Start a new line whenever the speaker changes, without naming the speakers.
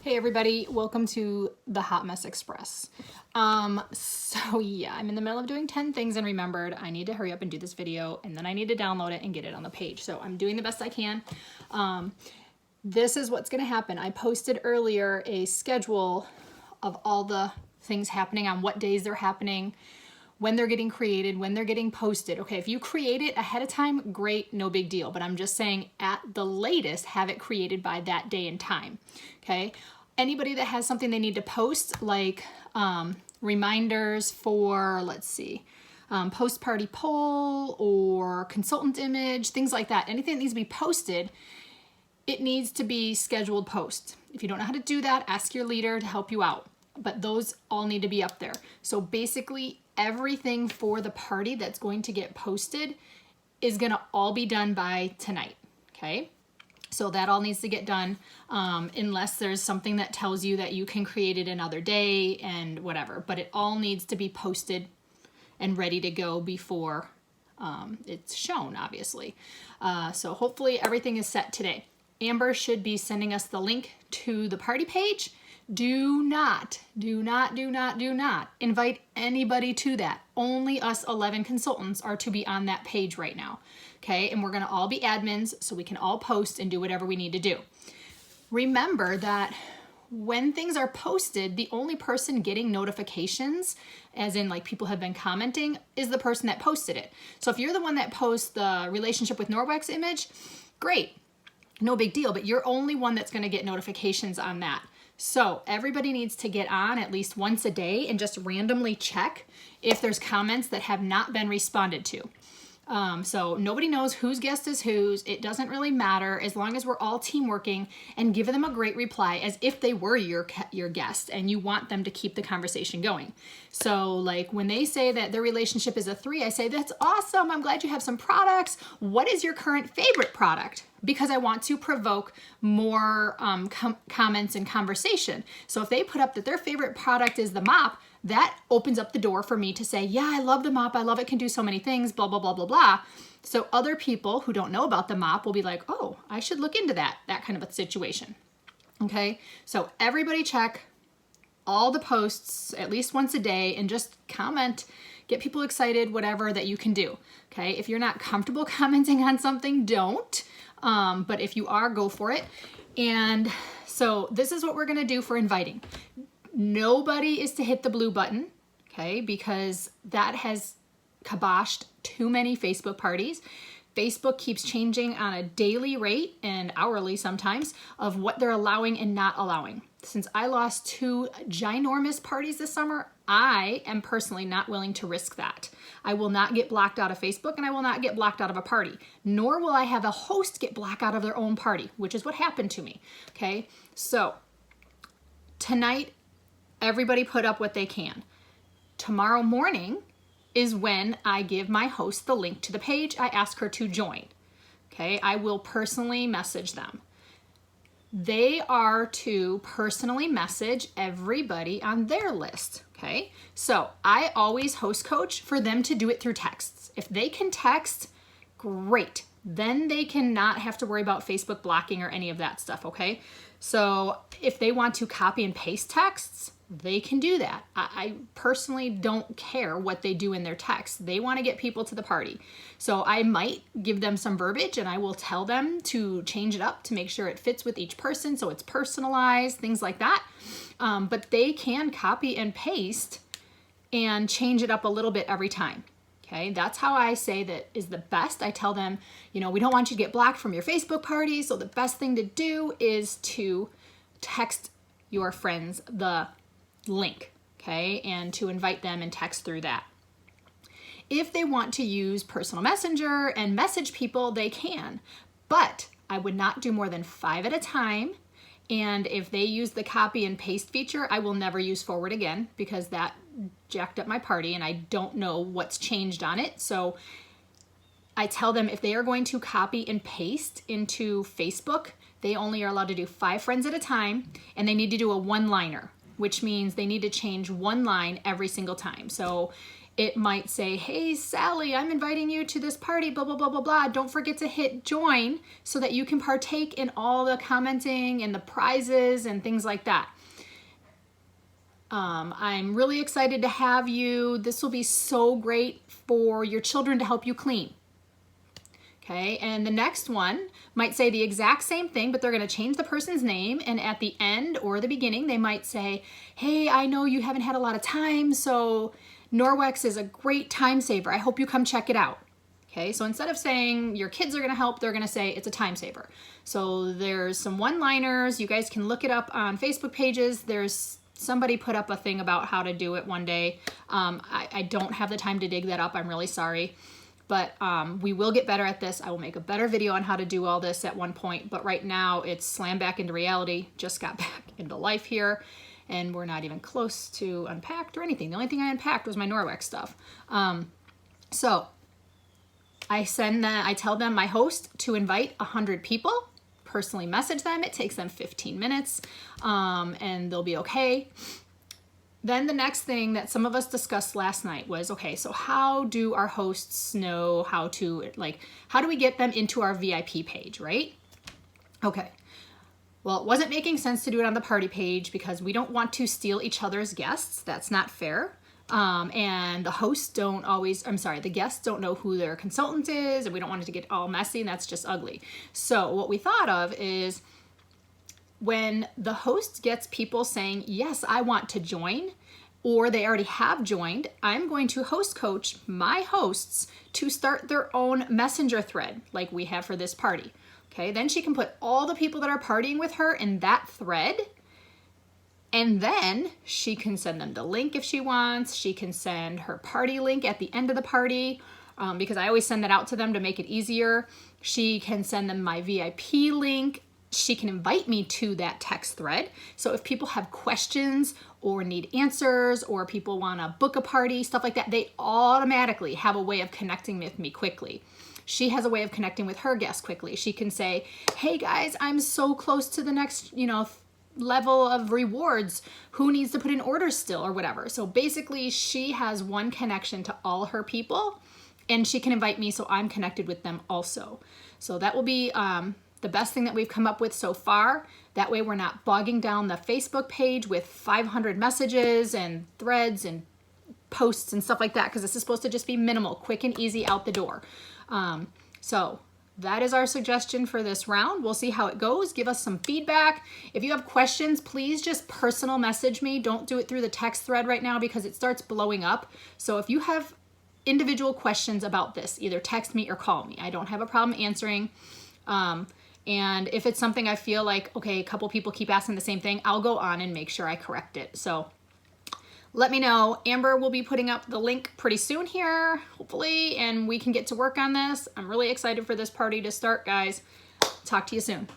Hey everybody, welcome to the Hot Mess Express. So yeah, I'm in the middle of doing 10 things and remembered I need to hurry up and do this video and then I need to download it and get it on the page. So I'm doing the best I can. This is what's gonna happen. I posted earlier a schedule of all the things happening on what days they're happening, when they're getting created, when they're getting posted. Okay, if you create it ahead of time, great, no big deal. But I'm just saying at the latest, have it created by that day and time, okay? Anybody that has something they need to post, like reminders for, let's see, post-party poll or consultant image, things like that, anything that needs to be posted, it needs to be scheduled post. If you don't know how to do that, ask your leader to help you out. But those all need to be up there. So basically everything for the party that's going to get posted is gonna all be done by tonight, okay? So that all needs to get done unless there's something that tells you that you can create it another day and whatever. But it all needs to be posted and ready to go before it's shown, obviously. So hopefully everything is set today. Amber should be sending us the link to the party page. Do not invite anybody to that. Only us 11 consultants are to be on that page right now. Okay, and we're gonna all be admins so we can all post and do whatever we need to do. Remember that when things are posted, the only person getting notifications, as in like people have been commenting, is the person that posted it. So if you're the one that posts the relationship with Norwex image, great, no big deal, but you're only one that's gonna get notifications on that. So everybody needs to get on at least once a day and just randomly check if there's comments that have not been responded to. So nobody knows whose guest is whose. It doesn't really matter as long as we're all team working and give them a great reply as if they were your guest and you want them to keep the conversation going. So like when they say that their relationship is a 3, I say, that's awesome. I'm glad you have some products. What is your current favorite product? Because I want to provoke more comments and conversation. So if they put up that their favorite product is the mop, that opens up the door for me to say, yeah, I love the mop. I love it, can do so many things, blah, blah, blah, blah, blah. So other people who don't know about the mop will be like, oh, I should look into that kind of a situation. Okay, so everybody check all the posts at least once a day and just comment, get people excited, whatever that you can do. Okay, if you're not comfortable commenting on something, don't. But if you are, go for it. And so this is what we're gonna do for inviting. Nobody is to hit the blue button, okay, because that has kiboshed too many Facebook parties. Facebook keeps changing on a daily rate and hourly sometimes of what they're allowing and not allowing. Since I lost 2 ginormous parties this summer, I am personally not willing to risk that. I will not get blocked out of Facebook and I will not get blocked out of a party, nor will I have a host get blocked out of their own party, which is what happened to me, okay? So tonight, everybody put up what they can. Tomorrow morning is when I give my host the link to the page. I ask her to join, okay? I will personally message them. They are to personally message everybody on their list, okay? So I always host coach for them to do it through texts. If they can text, great. Then they cannot have to worry about Facebook blocking or any of that stuff, okay? So if they want to copy and paste texts, they can do that. I personally don't care what they do in their text. They want to get people to the party. So I might give them some verbiage and I will tell them to change it up to make sure it fits with each person so it's personalized, things like that. But they can copy and paste and change it up a little bit every time. Okay, that's how I say that is the best. I tell them, you know, we don't want you to get blocked from your Facebook party, so the best thing to do is to text your friends the link, okay, and to invite them and text through that. If they want to use personal messenger and message people, they can, but I would not do more than 5 at a time. And if they use the copy and paste feature, I will never use forward again because that jacked up my party and I don't know what's changed on it. So I tell them if they are going to copy and paste into Facebook, they only are allowed to do 5 friends at a time and they need to do a one-liner, which means they need to change one line every single time. So it might say, hey, Sally, I'm inviting you to this party, blah, blah, blah, blah, blah. Don't forget to hit join so that you can partake in all the commenting and the prizes and things like that. I'm really excited to have you. This will be so great for your children to help you clean. Okay, and the next one might say the exact same thing, but they're going to change the person's name, and at the end or the beginning, they might say, hey, I know you haven't had a lot of time, so Norwex is a great time saver. I hope you come check it out. Okay, so instead of saying your kids are going to help, they're going to say it's a time saver. So there's some one-liners. You guys can look it up on Facebook pages. There's somebody put up a thing about how to do it one day. I don't have the time to dig that up. I'm really sorry. But we will get better at this. I will make a better video on how to do all this at one point. But right now, it's slammed back into reality. Just got back into life here. And we're not even close to unpacked or anything. The only thing I unpacked was my Norwex stuff. So I tell them, my host, to invite 100 people. Personally message them. It takes them 15 minutes. And they'll be okay. Then the next thing that some of us discussed last night was, okay, so how do our hosts know how do we get them into our VIP page, right? Okay. Well, it wasn't making sense to do it on the party page because we don't want to steal each other's guests. That's not fair. And the guests don't know who their consultant is, and we don't want it to get all messy, and that's just ugly. So what we thought of is, when the host gets people saying, yes, I want to join, or they already have joined, I'm going to host coach my hosts to start their own messenger thread like we have for this party. Okay, then she can put all the people that are partying with her in that thread, and then she can send them the link if she wants. She can send her party link at the end of the party, because I always send that out to them to make it easier. She can send them my VIP link. She can invite me to that text thread. So if people have questions or need answers, or people want to book a party, stuff like that, they automatically have a way of connecting with me quickly. She has a way of connecting with her guests quickly. She can say, hey guys, I'm so close to the next, level of rewards. Who needs to put in orders still, or whatever. So basically she has one connection to all her people, and she can invite me so I'm connected with them also. So that will be the best thing that we've come up with so far. That way we're not bogging down the Facebook page with 500 messages and threads and posts and stuff like that, because this is supposed to just be minimal, quick and easy out the door. So that is our suggestion for this round. We'll see how it goes. Give us some feedback. If you have questions, please just personal message me. Don't do it through the text thread right now because it starts blowing up. So if you have individual questions about this, either text me or call me. I don't have a problem answering. And if it's something I feel like, okay, a couple people keep asking the same thing, I'll go on and make sure I correct it. So let me know. Amber will be putting up the link pretty soon here, hopefully, and we can get to work on this. I'm really excited for this party to start, guys. Talk to you soon.